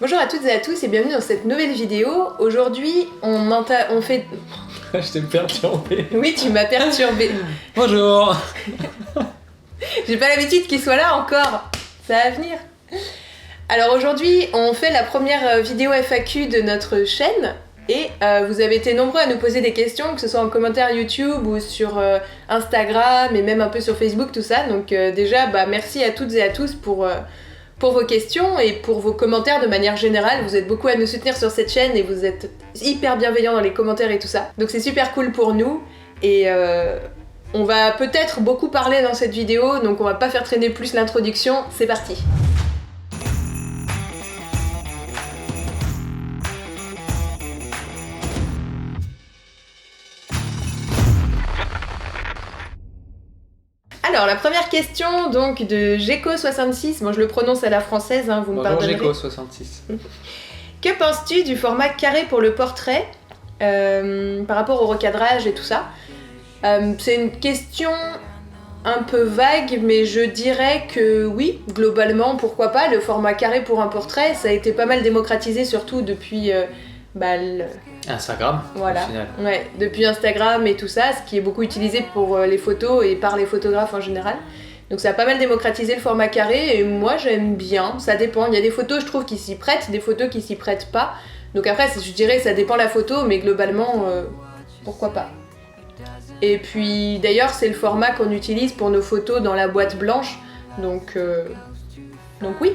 Bonjour à toutes et à tous et bienvenue dans cette nouvelle vidéo. Aujourd'hui, on fait... Je t'ai perturbé. Oui, tu m'as perturbé. Bonjour. J'ai pas l'habitude qu'il soit là encore. Ça va venir. Alors aujourd'hui, on fait la première vidéo FAQ de notre chaîne. Et vous avez été nombreux à nous poser des questions, que ce soit en commentaire YouTube ou sur Instagram et même un peu sur Facebook, tout ça. Donc déjà, merci à toutes et à tous pour vos questions et pour vos commentaires de manière générale. Vous êtes beaucoup à nous soutenir sur cette chaîne et vous êtes hyper bienveillants dans les commentaires et tout ça. Donc c'est super cool pour nous et on va peut-être beaucoup parler dans cette vidéo, donc on va pas faire traîner plus l'introduction. C'est parti. Alors, la première question donc de Gecko66, bon je le prononce à la française, hein, vous me pardonnerez. Bonjour Gecko66. Que penses-tu du format carré pour le portrait par rapport au recadrage et tout ça? C'est une question un peu vague, mais je dirais que oui, globalement, pourquoi pas. Le format carré pour un portrait, ça a été pas mal démocratisé, surtout depuis... Instagram, voilà. Au final. Ouais, depuis Instagram et tout ça, ce qui est beaucoup utilisé pour les photos et par les photographes en général. Donc ça a pas mal démocratisé le format carré et moi j'aime bien, ça dépend. Il y a des photos je trouve qui s'y prêtent, des photos qui s'y prêtent pas. Donc après je dirais ça dépend la photo, mais globalement pourquoi pas. Et puis d'ailleurs c'est le format qu'on utilise pour nos photos dans la boîte blanche, donc oui,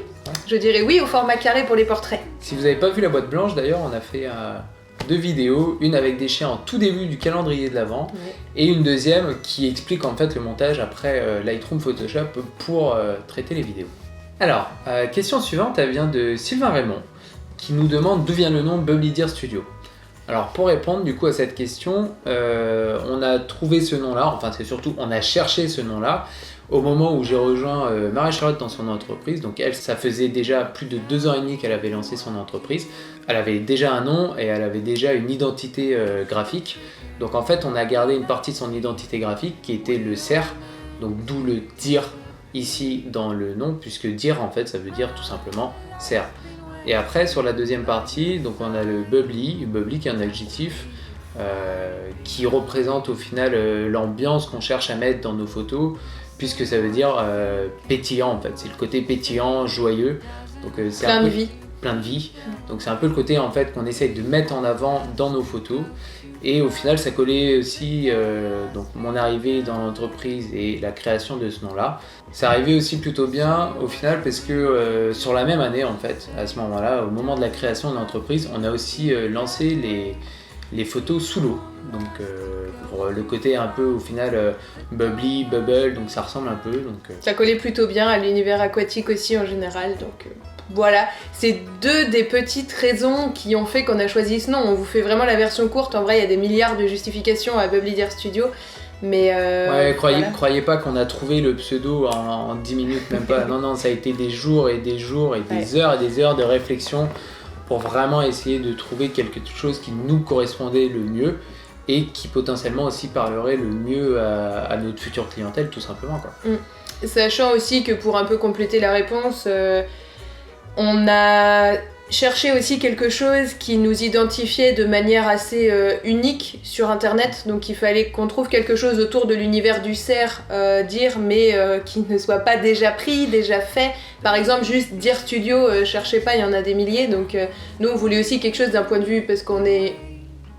je dirais oui au format carré pour les portraits. Si vous n'avez pas vu la boîte blanche d'ailleurs, on a fait 2 vidéos, une avec des chiens en tout début du calendrier de l'Avent et une deuxième qui explique en fait le montage après Lightroom Photoshop pour traiter les vidéos. Alors, question suivante, elle vient de Sylvain Raymond qui nous demande d'où vient le nom Bubbly Deer Studio. Alors pour répondre du coup à cette question, on a trouvé ce nom-là, enfin c'est surtout on a cherché ce nom-là au moment où j'ai rejoint Marie-Charlotte dans son entreprise. Donc elle, ça faisait déjà plus de 2 ans et demi qu'elle avait lancé son entreprise. Elle avait déjà un nom et elle avait déjà une identité graphique. Donc en fait on a gardé une partie de son identité graphique qui était le cerf, donc d'où le dire ici dans le nom, puisque dire en fait ça veut dire tout simplement cerf. Et après sur la deuxième partie, donc on a le bubbly qui est un adjectif qui représente au final l'ambiance qu'on cherche à mettre dans nos photos, puisque ça veut dire pétillant en fait, c'est le côté pétillant, joyeux. Donc c'est plein de vie. Plein de vie. Donc c'est un peu le côté en fait qu'on essaye de mettre en avant dans nos photos. Et au final ça collait aussi donc mon arrivée dans l'entreprise et la création de ce nom-là. Ça arrivait aussi plutôt bien au final parce que sur la même année en fait, à ce moment-là, au moment de la création de l'entreprise, on a aussi lancé les photos sous l'eau. Donc pour le côté un peu au final bubbly, bubble, donc ça ressemble un peu. Donc, ça collait plutôt bien à l'univers aquatique aussi en général, donc voilà, c'est 2 des petites raisons qui ont fait qu'on a choisi ce nom. On vous fait vraiment la version courte, en vrai il y a des milliards de justifications à Bubbly Deer Studio. Mais croyez pas qu'on a trouvé le pseudo en 10 minutes, même pas. Non, ça a été des jours et des jours et des heures et des heures de réflexion pour vraiment essayer de trouver quelque chose qui nous correspondait le mieux et qui potentiellement aussi parlerait le mieux à notre future clientèle, tout simplement, quoi. Sachant aussi que pour un peu compléter la réponse, on a cherché aussi quelque chose qui nous identifiait de manière assez unique sur internet, donc il fallait qu'on trouve quelque chose autour de l'univers du cerf, mais qui ne soit pas déjà pris, déjà fait. Par exemple, juste dire studio, cherchez pas, il y en a des milliers, donc nous on voulait aussi quelque chose d'un point de vue, parce qu'on est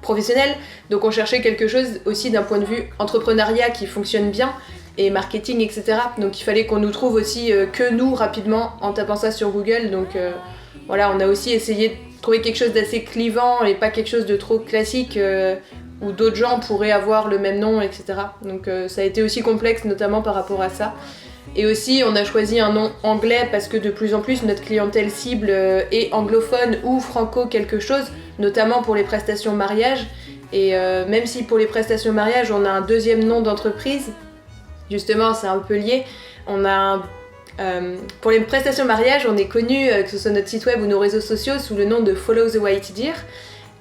professionnel, donc on cherchait quelque chose aussi d'un point de vue entrepreneuriat qui fonctionne bien, et marketing, etc. Donc il fallait qu'on nous trouve aussi que nous rapidement en tapant ça sur Google, donc voilà, on a aussi essayé de trouver quelque chose d'assez clivant et pas quelque chose de trop classique où d'autres gens pourraient avoir le même nom, etc. Donc ça a été aussi complexe, notamment par rapport à ça. Et aussi, on a choisi un nom anglais parce que de plus en plus, notre clientèle cible est anglophone ou franco quelque chose, notamment pour les prestations mariage. Et même si pour les prestations mariage, on a un deuxième nom d'entreprise, justement, c'est un peu lié, on a pour les prestations mariage, on est connu, que ce soit notre site web ou nos réseaux sociaux, sous le nom de Follow the White Deer.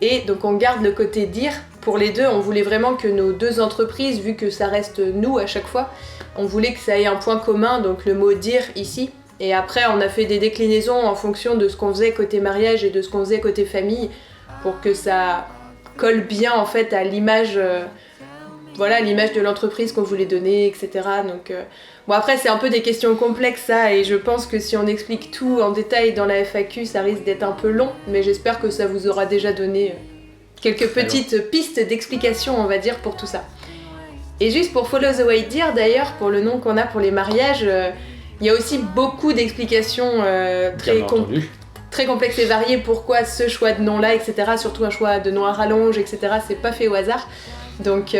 Et donc on garde le côté deer pour les deux. On voulait vraiment que nos 2 entreprises, vu que ça reste nous à chaque fois, on voulait que ça ait un point commun, donc le mot deer ici, Et après, on a fait des déclinaisons en fonction de ce qu'on faisait côté mariage et de ce qu'on faisait côté famille pour que ça colle bien en fait à l'image, l'image de l'entreprise qu'on voulait donner, etc. Donc, bon, après, c'est un peu des questions complexes ça, et je pense que si on explique tout en détail dans la FAQ, ça risque d'être un peu long, mais j'espère que ça vous aura déjà donné quelques petites pistes d'explication, on va dire, pour tout ça. Et juste pour Follow the White Deer, d'ailleurs, pour le nom qu'on a pour les mariages, il y a aussi beaucoup d'explications très complexes et variées. Pourquoi ce choix de nom-là, etc. Surtout un choix de nom à rallonge, etc. C'est pas fait au hasard. Donc,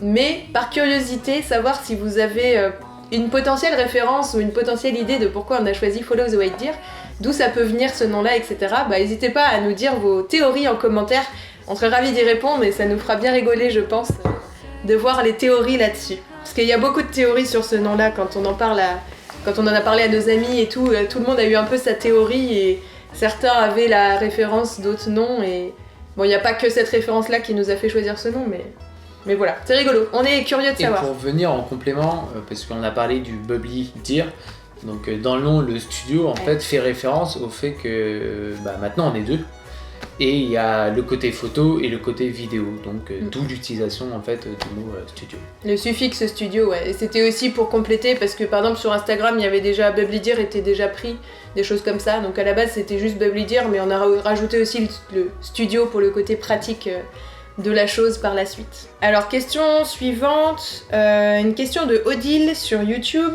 mais par curiosité, savoir si vous avez une potentielle référence ou une potentielle idée de pourquoi on a choisi Follow the White Deer, d'où ça peut venir ce nom-là, etc. N'hésitez pas à nous dire vos théories en commentaire. On serait ravis d'y répondre et ça nous fera bien rigoler, je pense, de voir les théories là-dessus. Parce qu'il y a beaucoup de théories sur ce nom-là quand on en a parlé à nos amis et tout le monde a eu un peu sa théorie et certains avaient la référence d'autres noms et bon, il n'y a pas que cette référence-là qui nous a fait choisir ce nom, mais voilà, c'est rigolo, on est curieux de savoir. Et pour venir en complément, parce qu'on a parlé du Bubbly Deer, donc dans le nom, le studio en fait fait référence au fait que maintenant on est deux. Et il y a le côté photo et le côté vidéo, donc d'où l'utilisation en fait du mot studio. Le suffixe studio, ouais. Et c'était aussi pour compléter parce que par exemple sur Instagram, il y avait déjà Bubbly Deer était déjà pris, des choses comme ça. Donc à la base c'était juste Bubbly Deer, mais on a rajouté aussi le studio pour le côté pratique de la chose par la suite. Alors question suivante, une question de Odile sur YouTube.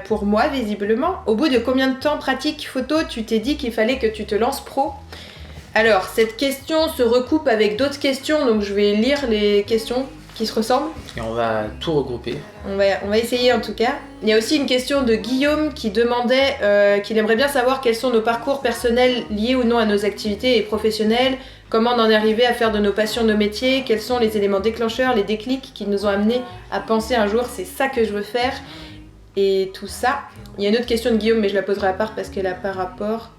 Pour moi visiblement, au bout de combien de temps pratique photo tu t'es dit qu'il fallait que tu te lances pro ? Alors, cette question se recoupe avec d'autres questions, donc je vais lire les questions qui se ressemblent. Et on va tout regrouper. On va essayer en tout cas. Il y a aussi une question de Guillaume qui demandait qu'il aimerait bien savoir quels sont nos parcours personnels liés ou non à nos activités et professionnelles, comment on en est arrivé à faire de nos passions nos métiers, quels sont les éléments déclencheurs, les déclics qui nous ont amenés à penser un jour c'est ça que je veux faire, et tout ça. Il y a une autre question de Guillaume, mais je la poserai à part parce qu'elle n'a pas rapport.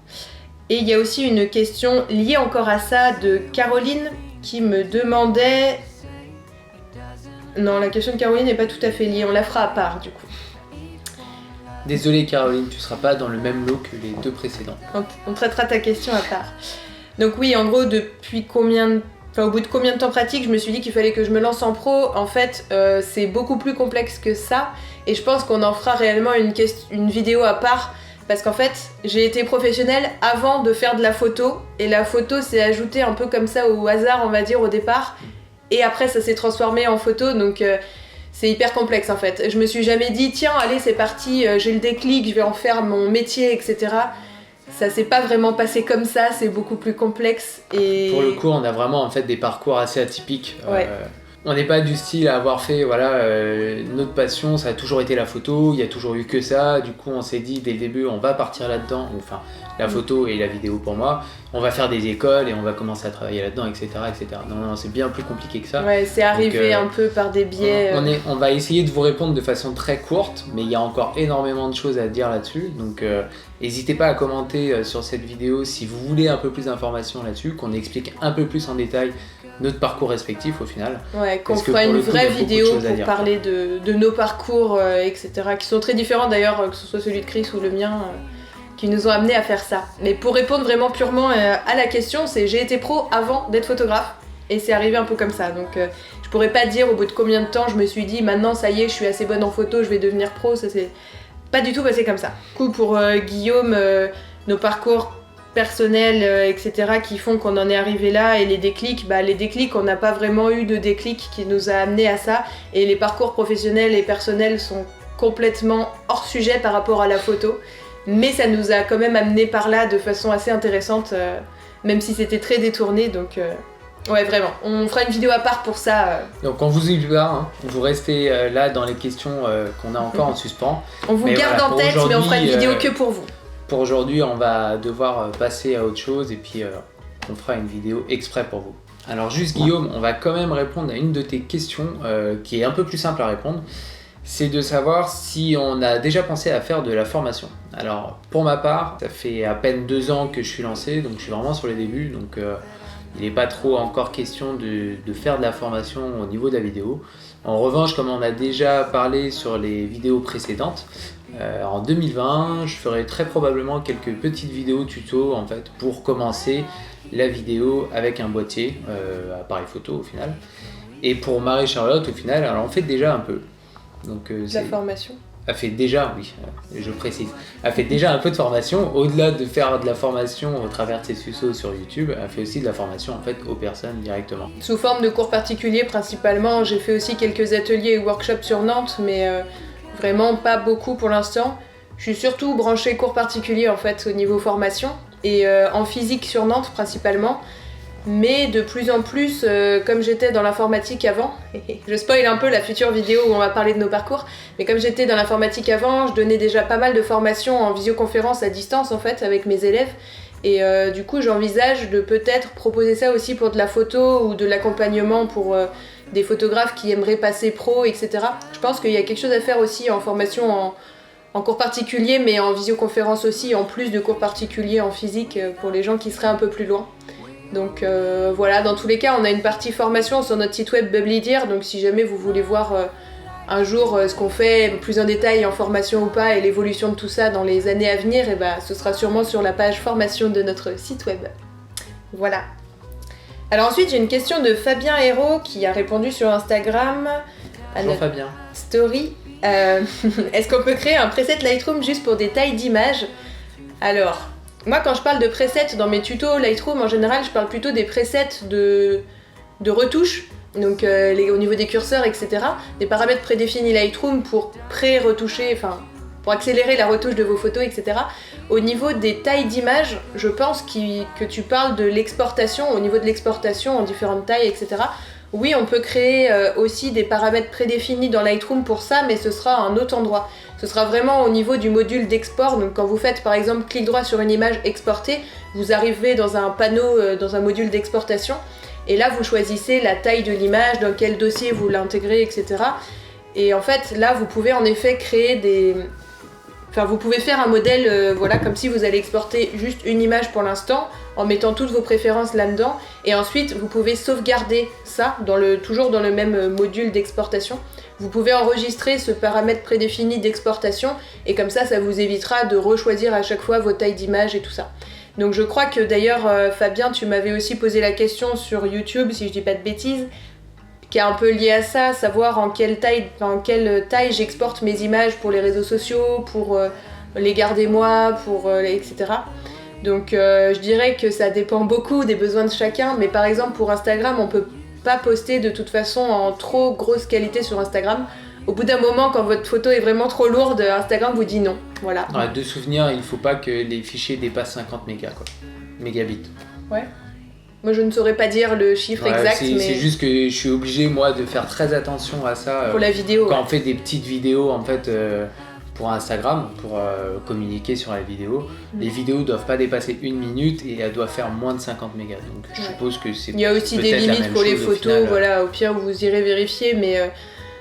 Et il y a aussi une question liée encore à ça de Caroline qui me demandait... Non, la question de Caroline n'est pas tout à fait liée, on la fera à part du coup. Désolée Caroline, tu seras pas dans le même lot que les deux précédents. On traitera ta question à part. Donc oui, en gros, au bout de combien de temps pratique, je me suis dit qu'il fallait que je me lance en pro. En fait, c'est beaucoup plus complexe que ça. Et je pense qu'on en fera réellement une vidéo à part. Parce qu'en fait, j'ai été professionnelle avant de faire de la photo. Et la photo s'est ajoutée un peu comme ça au hasard, on va dire, au départ. Et après, ça s'est transformé en photo. Donc, c'est hyper complexe, en fait. Je me suis jamais dit, tiens, allez, c'est parti, j'ai le déclic, je vais en faire mon métier, etc. Ça s'est pas vraiment passé comme ça, c'est beaucoup plus complexe. Et... Pour le coup, on a vraiment en fait des parcours assez atypiques. Ouais. On n'est pas du style à avoir fait, notre passion, ça a toujours été la photo, il y a toujours eu que ça. Du coup, on s'est dit dès le début, on va partir là-dedans, enfin, la photo et la vidéo pour moi. On va faire des écoles et on va commencer à travailler là-dedans, etc., etc. Non, c'est bien plus compliqué que ça. Ouais, c'est arrivé un peu par des biais. On va essayer de vous répondre de façon très courte, mais il y a encore énormément de choses à dire là-dessus. Donc, n'hésitez pas à commenter sur cette vidéo si vous voulez un peu plus d'informations là-dessus, qu'on explique un peu plus en détail notre parcours respectif au final. Ouais, qu'on fera une vraie vidéo pour parler de nos parcours, etc. qui sont très différents d'ailleurs, que ce soit celui de Chris ou le mien, qui nous ont amenés à faire ça. Mais pour répondre vraiment purement à la question, c'est j'ai été pro avant d'être photographe et c'est arrivé un peu comme ça. Donc je pourrais pas dire au bout de combien de temps je me suis dit maintenant ça y est, je suis assez bonne en photo, je vais devenir pro, ça c'est pas du tout passé comme ça. Du coup pour Guillaume, nos parcours personnels, etc. qui font qu'on en est arrivé là et les déclics, on n'a pas vraiment eu de déclic qui nous a amené à ça et les parcours professionnels et personnels sont complètement hors sujet par rapport à la photo, mais ça nous a quand même amené par là de façon assez intéressante, même si c'était très détourné, donc ouais vraiment, on fera une vidéo à part pour ça. Donc on vous oublie pas, vous restez là dans les questions qu'on a encore en suspens. On vous garde en tête, mais on fera une vidéo que pour vous. Pour aujourd'hui, on va devoir passer à autre chose et puis on fera une vidéo exprès pour vous. Alors juste Guillaume, on va quand même répondre à une de tes questions qui est un peu plus simple à répondre. C'est de savoir si on a déjà pensé à faire de la formation. Alors pour ma part, ça fait à peine 2 ans que je suis lancé, donc je suis vraiment sur les débuts. Donc il n'est pas trop encore question de faire de la formation au niveau de la vidéo. En revanche, comme on a déjà parlé sur les vidéos précédentes, En 2020, je ferai très probablement quelques petites vidéos tuto en fait pour commencer la vidéo avec un boîtier, appareil photo au final. Et pour Marie-Charlotte au final, alors on fait déjà un peu. Donc, la formation. Elle fait déjà, oui, je précise, elle fait déjà un peu de formation. Au-delà de faire de la formation au travers de ses tutos sur YouTube, elle fait aussi de la formation en fait aux personnes directement. Sous forme de cours particuliers principalement. J'ai fait aussi quelques ateliers et workshops sur Nantes, mais vraiment pas beaucoup pour l'instant. Je suis surtout branchée cours particuliers en fait au niveau formation et en physique sur Nantes principalement. Mais de plus en plus, comme j'étais dans l'informatique avant, je spoil un peu la future vidéo où on va parler de nos parcours, mais comme j'étais dans l'informatique avant, je donnais déjà pas mal de formations en visioconférence à distance en fait avec mes élèves. Et du coup, j'envisage de peut-être proposer ça aussi pour de la photo ou de l'accompagnement pour des photographes qui aimeraient passer pro, etc. Je pense qu'il y a quelque chose à faire aussi en formation en cours particulier, mais en visioconférence aussi, en plus de cours particuliers en physique pour les gens qui seraient un peu plus loin. Donc voilà, dans tous les cas, on a une partie formation sur notre site web Bubblydeer, donc si jamais vous voulez voir un jour ce qu'on fait plus en détail en formation ou pas et l'évolution de tout ça dans les années à venir, et ce sera sûrement sur la page formation de notre site web. Voilà. Alors ensuite, j'ai une question de Fabien Hérault qui a répondu sur Instagram à notre Fabien. story. Est-ce qu'on peut créer un preset Lightroom juste pour des tailles d'images ? Alors... Moi, quand je parle de presets dans mes tutos Lightroom, en général, je parle plutôt des presets de retouches, donc au niveau des curseurs, etc. Des paramètres prédéfinis Lightroom pour pré-retoucher, enfin, pour accélérer la retouche de vos photos, etc. Au niveau des tailles d'images, je pense que tu parles de l'exportation, au niveau de l'exportation en différentes tailles, etc. Oui, on peut créer aussi des paramètres prédéfinis dans Lightroom pour ça, mais ce sera à un autre endroit. Ce sera vraiment au niveau du module d'export. Donc quand vous faites par exemple clic droit sur une image exportée, vous arrivez dans un panneau, dans un module d'exportation. Et là, vous choisissez la taille de l'image, dans quel dossier vous l'intégrez, etc. Et en fait, là, vous pouvez en effet créer des... Enfin, vous pouvez faire un modèle, voilà, comme si vous allez exporter juste une image pour l'instant, en mettant toutes vos préférences là-dedans. Et ensuite, vous pouvez sauvegarder ça, toujours dans le même module d'exportation. Vous pouvez enregistrer ce paramètre prédéfini d'exportation, et comme ça vous évitera de rechoisir à chaque fois vos tailles d'image et tout ça. Donc je crois que d'ailleurs, Fabien, tu m'avais aussi posé la question sur YouTube, si je dis pas de bêtises, qui est un peu lié à ça, savoir en quelle taille j'exporte mes images pour les réseaux sociaux, pour les garder moi, etc. Donc je dirais que ça dépend beaucoup des besoins de chacun, mais par exemple pour Instagram, on peut pas poster de toute façon en trop grosse qualité sur Instagram. Au bout d'un moment, quand votre photo est vraiment trop lourde, Instagram vous dit non. Voilà. De souvenir, il faut pas que les fichiers dépassent 50 mégas, quoi. Mégabits. Ouais. Moi, je ne saurais pas dire le chiffre exact, mais... C'est juste que je suis obligé, moi, de faire très attention à ça. Pour la vidéo. Quand on fait des petites vidéos, en fait, pour Instagram, pour communiquer sur la vidéo, les vidéos doivent pas dépasser 1 minute et elles doivent faire moins de 50 mégas. Donc, je suppose que c'est... Il y a aussi des limites pour les photos, voilà, au pire, vous irez vérifier, mais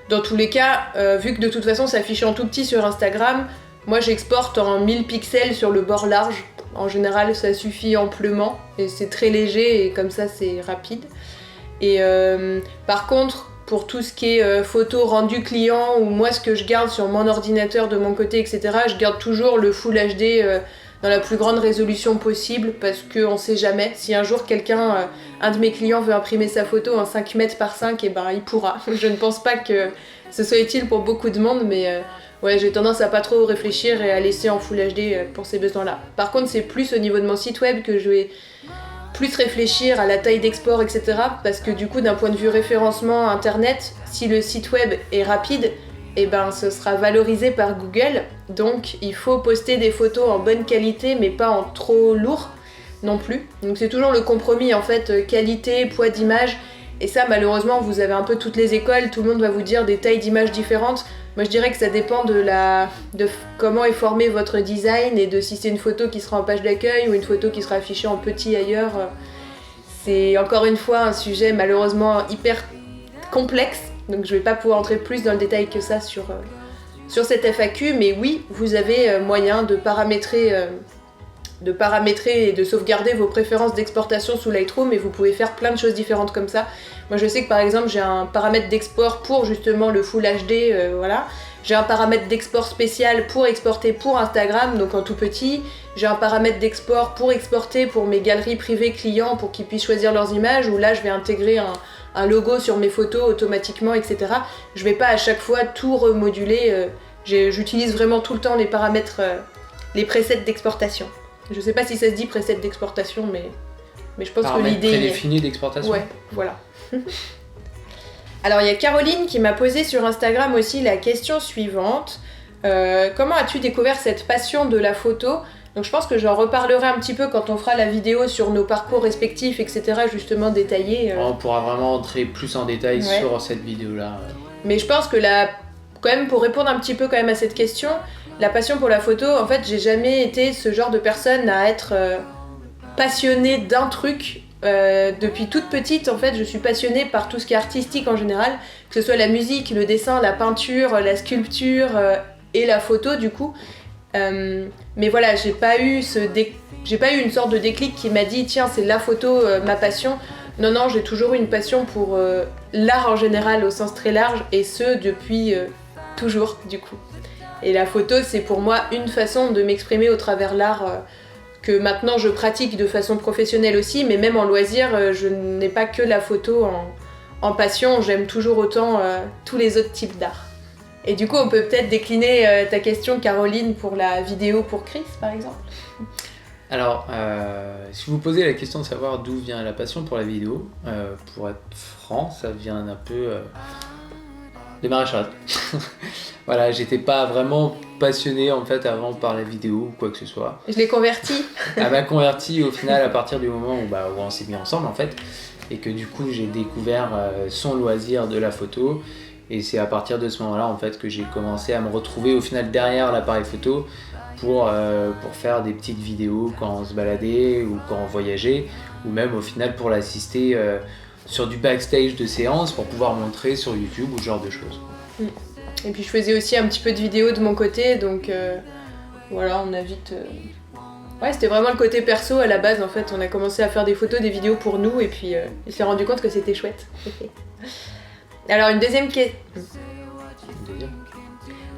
dans tous les cas, vu que de toute façon, ça affiche en tout petit sur Instagram, moi, j'exporte en 1000 pixels sur le bord large. En général, ça suffit amplement et c'est très léger et comme ça, c'est rapide. Et par contre, pour tout ce qui est photo rendu client ou moi, ce que je garde sur mon ordinateur de mon côté, etc., je garde toujours le Full HD dans la plus grande résolution possible parce qu'on sait jamais. Si un jour quelqu'un, un de mes clients veut imprimer sa photo en 5 mètres par 5, et ben il pourra. Je ne pense pas que ce soit utile pour beaucoup de monde, mais... Ouais, j'ai tendance à pas trop réfléchir et à laisser en Full HD pour ces besoins-là. Par contre, c'est plus au niveau de mon site web que je vais plus réfléchir à la taille d'export, etc. Parce que du coup, d'un point de vue référencement internet, si le site web est rapide, eh ben, ce sera valorisé par Google. Donc, il faut poster des photos en bonne qualité, mais pas en trop lourd non plus. Donc, c'est toujours le compromis, en fait, qualité, poids d'image. Et ça, malheureusement, vous avez un peu toutes les écoles, tout le monde va vous dire des tailles d'images différentes. Moi, je dirais que ça dépend de comment est formé votre design et de si c'est une photo qui sera en page d'accueil ou une photo qui sera affichée en petit ailleurs. C'est encore une fois un sujet malheureusement hyper complexe, donc je vais pas pouvoir entrer plus dans le détail que ça sur cette FAQ, mais oui, vous avez moyen de paramétrer et de sauvegarder vos préférences d'exportation sous Lightroom et vous pouvez faire plein de choses différentes comme ça. Moi je sais que par exemple j'ai un paramètre d'export pour justement le Full HD, voilà. J'ai un paramètre d'export spécial pour exporter pour Instagram, donc en tout petit. J'ai un paramètre d'export pour exporter pour mes galeries privées clients pour qu'ils puissent choisir leurs images, où là je vais intégrer un logo sur mes photos automatiquement, etc. Je vais pas à chaque fois tout remoduler. J'utilise vraiment tout le temps les paramètres, les presets d'exportation. Je sais pas si ça se dit preset d'exportation, mais je pense que l'idée... prédéfini d'exportation. Ouais, voilà. Alors il y a Caroline qui m'a posé sur Instagram aussi la question suivante. Comment as-tu découvert cette passion de la photo ? Donc je pense que j'en reparlerai un petit peu quand on fera la vidéo sur nos parcours respectifs, etc. justement détaillés. On pourra vraiment entrer plus en détail sur cette vidéo-là. Mais je pense que quand même pour répondre un petit peu quand même à cette question, la passion pour la photo, en fait j'ai jamais été ce genre de personne à être passionnée d'un truc. Depuis toute petite, en fait, je suis passionnée par tout ce qui est artistique en général, que ce soit la musique, le dessin, la peinture, la sculpture et la photo du coup. Mais voilà, j'ai pas eu une sorte de déclic qui m'a dit tiens c'est la photo ma passion. Non, j'ai toujours eu une passion pour l'art en général au sens très large et ce depuis toujours du coup. Et la photo c'est pour moi une façon de m'exprimer au travers l'art que maintenant je pratique de façon professionnelle aussi, mais même en loisir je n'ai pas que la photo en passion, j'aime toujours autant tous les autres types d'art. Et du coup, on peut peut-être décliner ta question, Caroline, pour la vidéo pour Chris, par exemple. Alors, si vous posez la question de savoir d'où vient la passion pour la vidéo, pour être franc, ça vient un peu de Marie Charlotte. Voilà, j'étais pas vraiment passionné en fait avant par la vidéo ou quoi que ce soit. Je l'ai converti. Elle m'a converti au final à partir du moment où on s'est mis ensemble en fait, et que du coup j'ai découvert son loisir de la photo. Et c'est à partir de ce moment-là en fait que j'ai commencé à me retrouver au final derrière l'appareil photo pour faire des petites vidéos quand on se baladait ou quand on voyageait, ou même au final pour l'assister sur du backstage de séance pour pouvoir montrer sur YouTube ou ce genre de choses. Et puis je faisais aussi un petit peu de vidéos de mon côté, donc voilà, on a vite... Ouais, c'était vraiment le côté perso à la base en fait, on a commencé à faire des photos, des vidéos pour nous et puis on s'est rendu compte que c'était chouette. Alors une deuxième question.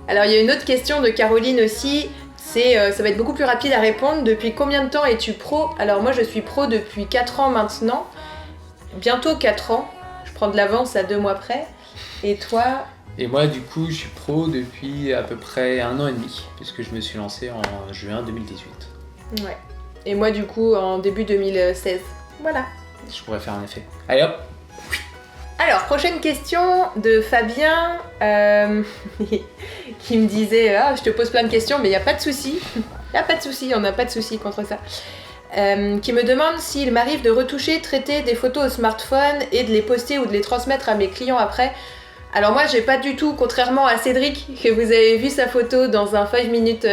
Alors il y a une autre question de Caroline aussi, ça va être beaucoup plus rapide à répondre. Depuis combien de temps es-tu pro ? Alors moi je suis pro depuis 4 ans maintenant, bientôt 4 ans, je prends de l'avance à 2 mois près. Et toi ? Et moi du coup je suis pro depuis à peu près 1 an et demi, puisque je me suis lancé en juin 2018. Ouais. Et moi du coup en début 2016. Voilà. Je pourrais faire un effet. Allez hop. Alors, prochaine question de Fabien qui me disait je te pose plein de questions, mais il n'y a pas de souci. Il n'y a pas de souci, on n'a pas de souci contre ça. Qui me demande s'il m'arrive de retoucher, traiter des photos au smartphone et de les poster ou de les transmettre à mes clients après. Alors moi, j'ai pas du tout, contrairement à Cédric, que vous avez vu sa photo dans un 5 minutes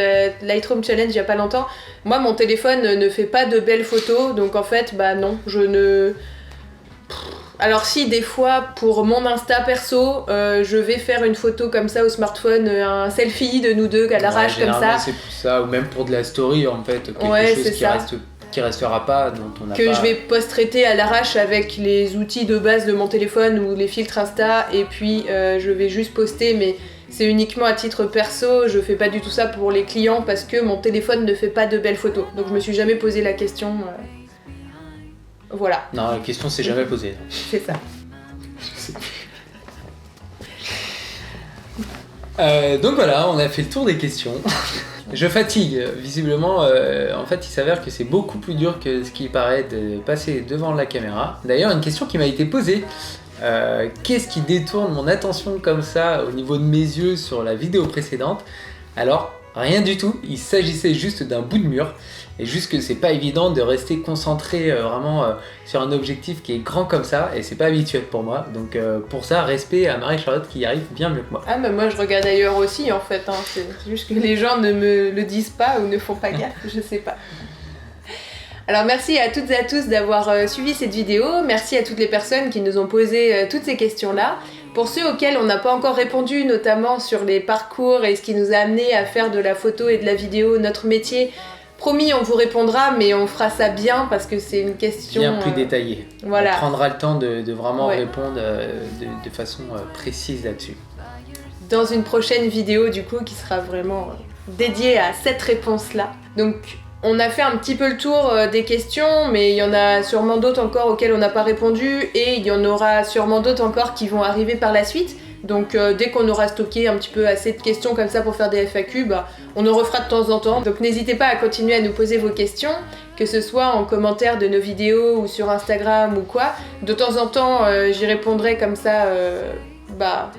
Lightroom Challenge il y a pas longtemps. Moi, mon téléphone ne fait pas de belles photos, donc en fait, non, je ne... Alors si, des fois, pour mon Insta perso, je vais faire une photo comme ça au smartphone, un selfie de nous deux à l'arrache comme ça. C'est pour ça, ou même pour de la story en fait, quelque chose qui restera pas, dont on n'a pas... Que je vais post-traiter à l'arrache avec les outils de base de mon téléphone ou les filtres Insta, et puis je vais juste poster, mais c'est uniquement à titre perso, je fais pas du tout ça pour les clients parce que mon téléphone ne fait pas de belles photos. Donc je me suis jamais posé la question... Voilà. Non, la question s'est jamais posée. C'est ça. Donc voilà, on a fait le tour des questions. Je fatigue, visiblement. En fait, il s'avère que c'est beaucoup plus dur que ce qui paraît de passer devant la caméra. D'ailleurs, une question qui m'a été posée. Qu'est-ce qui détourne mon attention comme ça au niveau de mes yeux sur la vidéo précédente ? Alors, rien du tout. Il s'agissait juste d'un bout de mur. Et juste que c'est pas évident de rester concentré vraiment sur un objectif qui est grand comme ça, et c'est pas habituel pour moi. Donc pour ça, respect à Marie-Charlotte qui y arrive bien mieux que moi. Ah mais moi je regarde ailleurs aussi en fait, c'est juste que les gens ne me le disent pas ou ne font pas gaffe, je sais pas. Alors merci à toutes et à tous d'avoir suivi cette vidéo, merci à toutes les personnes qui nous ont posé toutes ces questions-là. Pour ceux auxquels on n'a pas encore répondu, notamment sur les parcours et ce qui nous a amené à faire de la photo et de la vidéo notre métier, promis, on vous répondra, mais on fera ça bien parce que c'est une question... Bien plus détaillée. Voilà. On prendra le temps de vraiment répondre de façon précise là-dessus. dans une prochaine vidéo du coup qui sera vraiment dédiée à cette réponse-là. Donc on a fait un petit peu le tour des questions, mais il y en a sûrement d'autres encore auxquelles on n'a pas répondu, et il y en aura sûrement d'autres encore qui vont arriver par la suite. Donc dès qu'on aura stocké un petit peu assez de questions comme ça pour faire des FAQ, on en refera de temps en temps. Donc n'hésitez pas à continuer à nous poser vos questions, que ce soit en commentaire de nos vidéos ou sur Instagram ou quoi. De temps en temps, j'y répondrai comme ça,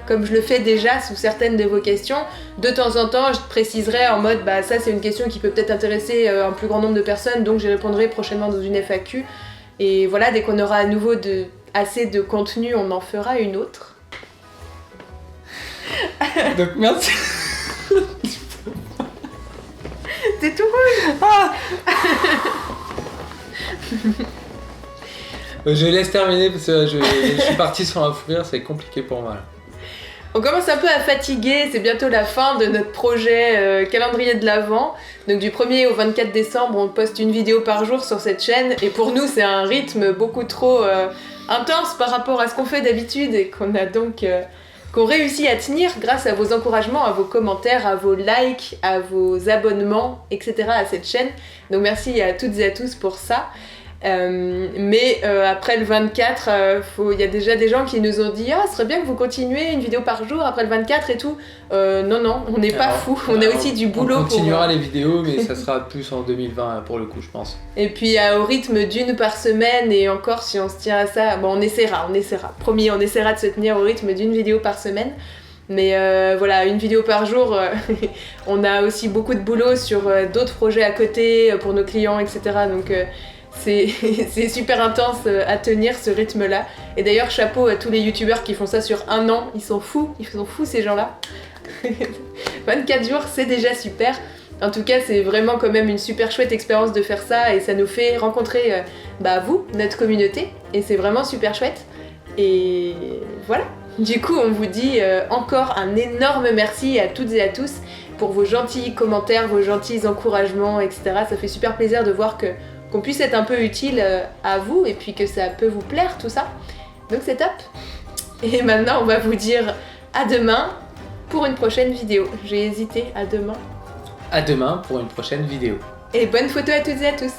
comme je le fais déjà sous certaines de vos questions. De temps en temps, je préciserai en mode ça c'est une question qui peut peut-être intéresser un plus grand nombre de personnes, donc j'y répondrai prochainement dans une FAQ. Et voilà, dès qu'on aura à nouveau assez de contenu, on en fera une autre. Donc merci. T'es tout rouge. Ah Je laisse terminer parce que je suis parti sur un fou rire, c'est compliqué pour moi là. On commence un peu à fatiguer, c'est bientôt la fin de notre projet calendrier de l'Avent. Donc du 1er au 24 décembre, on poste une vidéo par jour sur cette chaîne. Et pour nous, c'est un rythme beaucoup trop intense par rapport à ce qu'on fait d'habitude et qu'on a donc... qu'on réussit à tenir grâce à vos encouragements, à vos commentaires, à vos likes, à vos abonnements, etc. à cette chaîne. Donc merci à toutes et à tous pour ça. Mais après le 24, il y a déjà des gens qui nous ont dit « Ah, ce serait bien que vous continuiez une vidéo par jour après le 24 et tout. » Non, on n'est pas fous, on a aussi du boulot. On continuera les vidéos, mais ça sera plus en 2020 pour le coup, je pense. Et puis au rythme d'une par semaine, et encore si on se tient à ça, on essaiera. Promis, on essaiera de se tenir au rythme d'une vidéo par semaine. Mais voilà, une vidéo par jour, on a aussi beaucoup de boulot sur d'autres projets à côté, pour nos clients, etc. Donc c'est super intense à tenir ce rythme-là. Et d'ailleurs, chapeau à tous les youtubeurs qui font ça sur 1 an, ils sont fous ces gens-là. 24 jours, c'est déjà super. En tout cas, c'est vraiment quand même une super chouette expérience de faire ça, et ça nous fait rencontrer vous, notre communauté, et c'est vraiment super chouette. Et voilà. Du coup, on vous dit encore un énorme merci à toutes et à tous pour vos gentils commentaires, vos gentils encouragements, etc. Ça fait super plaisir de voir qu'on puisse être un peu utile à vous, et puis que ça peut vous plaire tout ça. Donc c'est top. Et maintenant on va vous dire à demain pour une prochaine vidéo. J'ai hésité, à demain. À demain pour une prochaine vidéo. Et bonne photo à toutes et à tous.